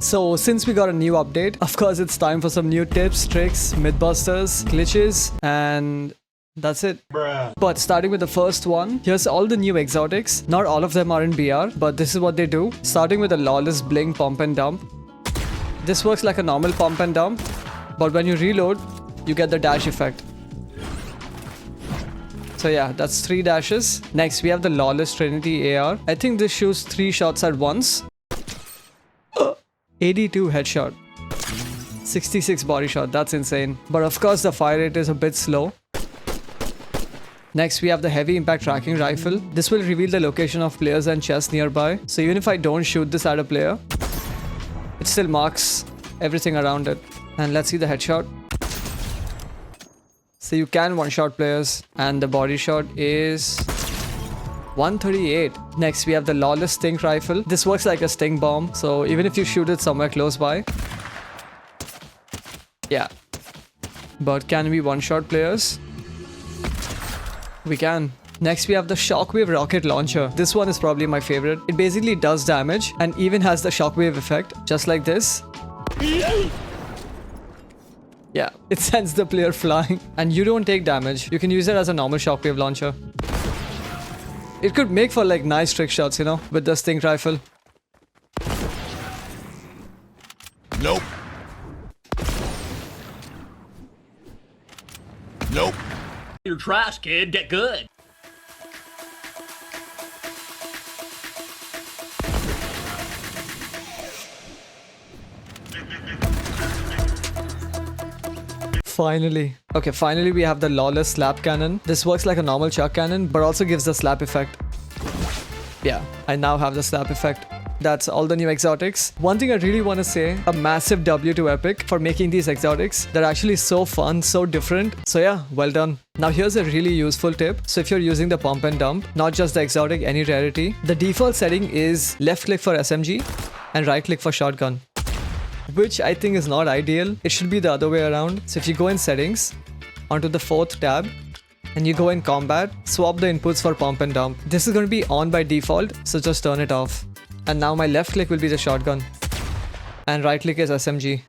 So since we got a new update, of course it's time for some new tips, tricks, mythbusters, glitches, and that's it. Bruh. But starting with the first one, here's all the new exotics. Not all of them are in BR, but this is what they do. Starting with the lawless bling pump and dump. This works like a normal pump and dump, but when you reload, you get the dash effect. So yeah, that's 3 dashes. Next, we have the lawless Trinity AR. I think this shoots 3 shots at once. 82 headshot. 66 body shot, that's insane. But of course the fire rate is a bit slow. Next we have the heavy impact tracking rifle. This will reveal the location of players and chests nearby. So even if I don't shoot this at a player, it still marks everything around it. And let's see the headshot. So you can one-shot players, and the body shot is 138. Next we have the lawless stink rifle. This works like a sting bomb, so even if you shoot it somewhere close by, yeah. But can we one-shot players? We can. Next we have the shockwave rocket launcher. This one is probably my favorite. It basically does damage and even has the shockwave effect, just like this. Yeah, it sends the player flying and you don't take damage. You can use it as a normal shockwave launcher. It could make for like nice trick shots, you know, with the stink rifle. Nope. Nope. You're trash, kid. Get good. Finally. Okay, finally we have the lawless slap cannon. This works like a normal chuck cannon, but also gives the slap effect. Yeah, I now have the slap effect. That's all the new exotics. One thing I really want to say, a massive W to Epic for making these exotics. They're actually so fun, so different. So yeah, well done. Now here's a really useful tip. So if you're using the pump and dump, not just the exotic, any rarity, the default setting is left click for SMG and right click for shotgun, which I think is not ideal. It should be the other way around. So if you go in settings, onto the 4th tab, and you go in combat, swap the inputs for pump and dump. This is going to be on by default, so just turn it off. And now my left click will be the shotgun. And right click is SMG.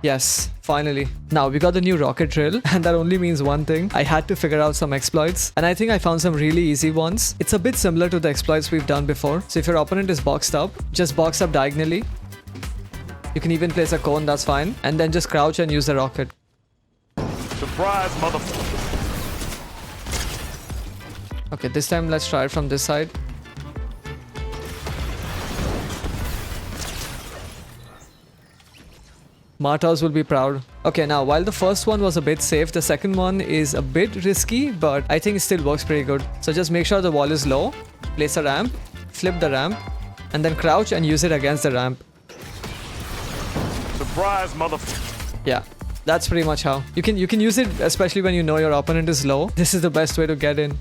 Yes, finally. Now we got the new rocket drill, and that only means one thing. I had to figure out some exploits, and I think I found some really easy ones. It's a bit similar to the exploits we've done before. So if your opponent is boxed up, just box up diagonally. You can even place a cone, that's fine. And then just crouch and use the rocket. Surprise, motherfucker. Okay, this time let's try it from this side. Martaus will be proud. Okay, now while the first one was a bit safe, the second one is a bit risky, but I think it still works pretty good. So just make sure the wall is low, place a ramp, flip the ramp, and then crouch and use it against the ramp. Surprise, motherfucker. Yeah, that's pretty much how. You can use it especially when you know your opponent is low. This is the best way to get in.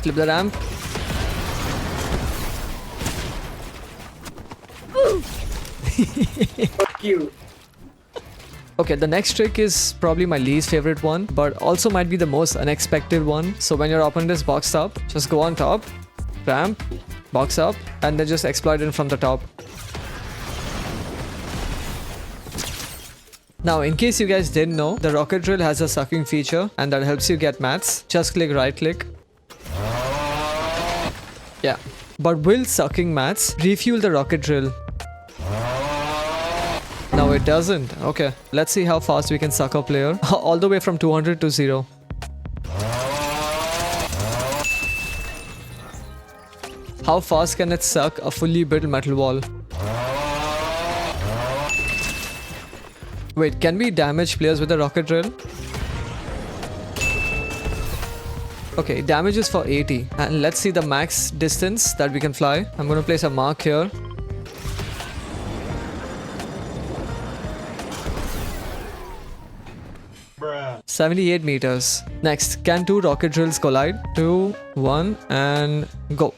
Flip the ramp. Fuck you. Okay, the next trick is probably my least favorite one, but also might be the most unexpected one. So when your opponent is boxed up, just go on top, ramp, box up, and then just exploit it from the top. Now, in case you guys didn't know, the rocket drill has a sucking feature, and that helps you get mats. Just click right click. Yeah. But will sucking mats refuel the rocket drill? No, it doesn't. Okay. Let's see how fast we can suck a player. All the way from 200 to 0. How fast can it suck a fully built metal wall? Wait, can we damage players with the rocket drill? Okay, damage is for 80. And let's see the max distance that we can fly. I'm going to place a mark here. Bruh. 78 meters. Next, can 2 rocket drills collide? 2, 1, and go.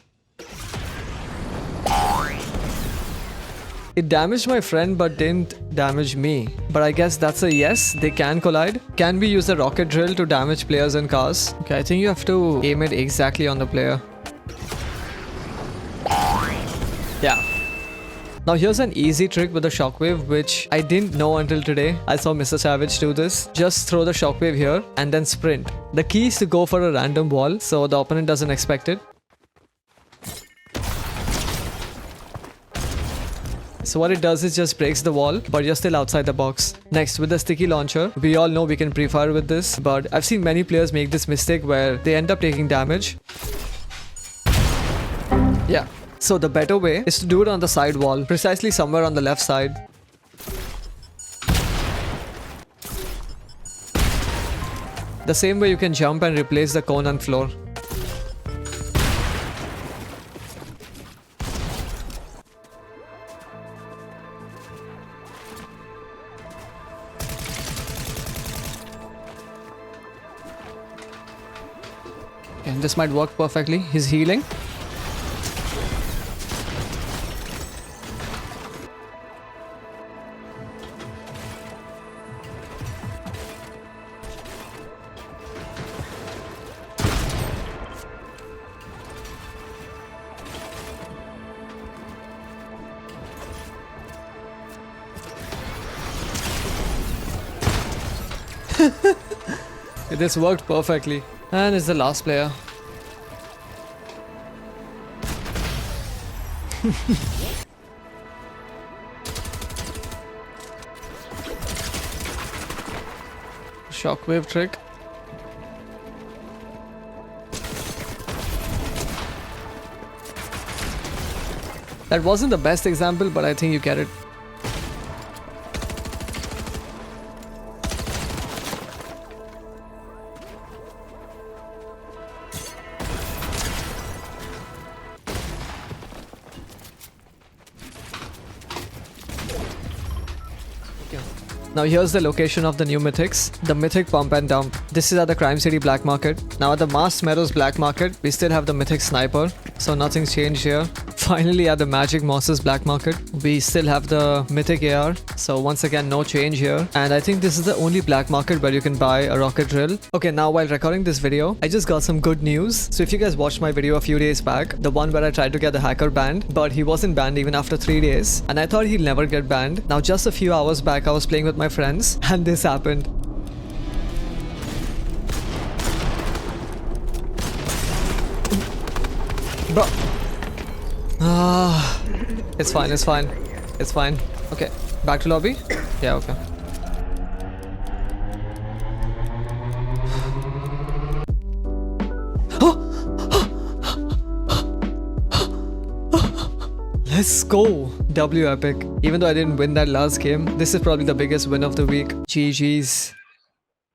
It damaged my friend but didn't damage me. But I guess that's a yes, they can collide. Can we use the rocket drill to damage players and cars? Okay, I think you have to aim it exactly on the player. Yeah. Now here's an easy trick with the shockwave, which I didn't know until today. I saw Mr. Savage do this. Just throw the shockwave here and then sprint. The key is to go for a random wall so the opponent doesn't expect it. So what it does is just breaks the wall, but you're still outside the box. Next, with the sticky launcher, we all know we can pre-fire with this, but I've seen many players make this mistake where they end up taking damage. Yeah. So the better way is to do it on the side wall, precisely somewhere on the left side. The same way you can jump and replace the cone and floor. And this might work perfectly. He's healing. This worked perfectly. And it's the last player. Shockwave trick. That wasn't the best example, but I think you get it. Now here's the location of the new mythics, the mythic pump and dump. This is at the Crime City Black Market. Now at the Mast Meadows Black Market, we still have the mythic sniper, so nothing's changed here. Finally at the Magic Mosses Black Market, we still have the mythic AR, so once again no change here. And I think this is the only black market where you can buy a rocket drill. Okay, now while recording this video, I just got some good news. So if you guys watched my video a few days back, the one where I tried to get the hacker banned, but he wasn't banned even after 3 days, and I thought he'd never get banned. Now just a few hours back, I was playing with my friends and this happened. Bro. It's fine, it's fine. It's fine. Okay, back to lobby? Yeah, okay. Let's go! W epic. Even though I didn't win that last game, this is probably the biggest win of the week. GG's.